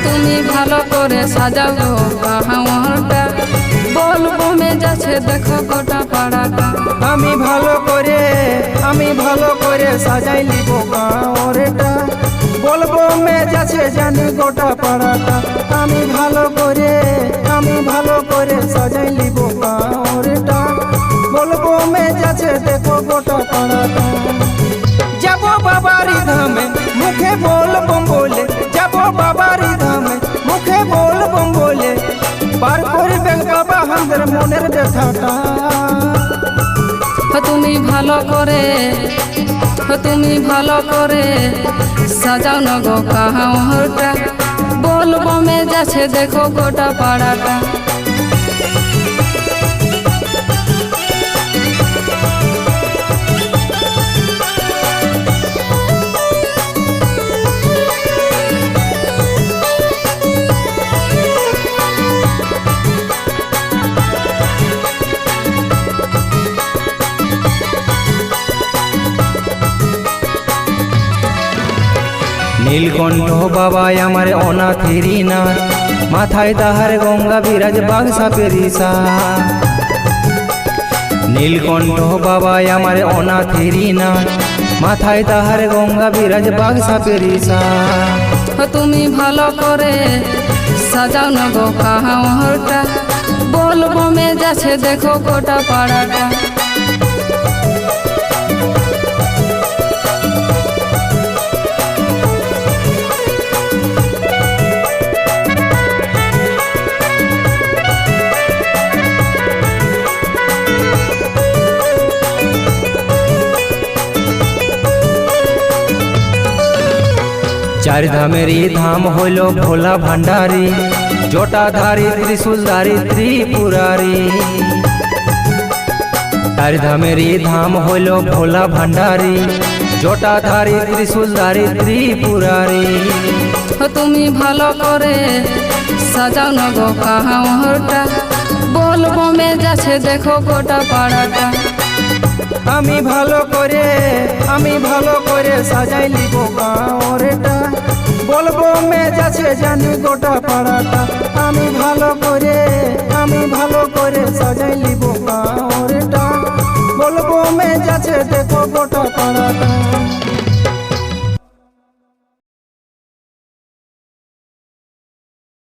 তুমি ভালো করে সাজাও গো গাঁওটা, বলবো মেজাছে দেখো গোটা পাড়াটা। আমি ভালো করে সাজাই লিব গাঁওটা, বলবো মেজাছে জানি গোটা পাড়াটা। আমি ভালো করে সাজাই লিব গাঁওটা, বলবো মেজাছে দেখো গোটা পাড়াটা। যাবো বাবারি ধামে মুখে বলবো বলে, যাবো বাবারি ধামে মুখে বলবো বলে, পার করবে বাবা আমাদের মনের ব্যথাটা। তুমি ভালো করে সাজাও না গো গাঁওটা, বলবো মেজাছে দেখো গোটা পাড়াটা। নীলকণ্ঠ বাবা আমার অনাথেরি না, মাথায় তাহার গঙ্গা বিরাজ বাঘ সাপেরি সা। নীলকণ্ঠ বাবা আমার অনাথেরি না, মাথায় তাহার গঙ্গা বিরাজ বাঘ সাপেরি সা। তুমি ভালো করে সাজাও না গো গাঁওটা, বলবো মেজাছে দেখো গোটা পাড়াটা। চার ধামেরই ধাম হইল ভোলা ভান্ডারী, জটাধারী ত্রিশূলধারী ত্রিপুরারী। চার ধামেরই ধাম হইল ভোলা ভান্ডারী, জটাধারী ত্রিশূলধারী ত্রিপুরারী। তুমি ভালো করে সাজাও না গো গাঁওটা, বলবো মেজাছে দেখো গোটা পাড়াটা। আমি ভালো করে সাজাই লিব গাঁওটা, বলবো মেজাছে জানি গোটা পাড়াটা। আমি ভালো করে সাজাই লিব গাঁওটা, বলবো মেজাছে দেখো গোটা পাড়াটা।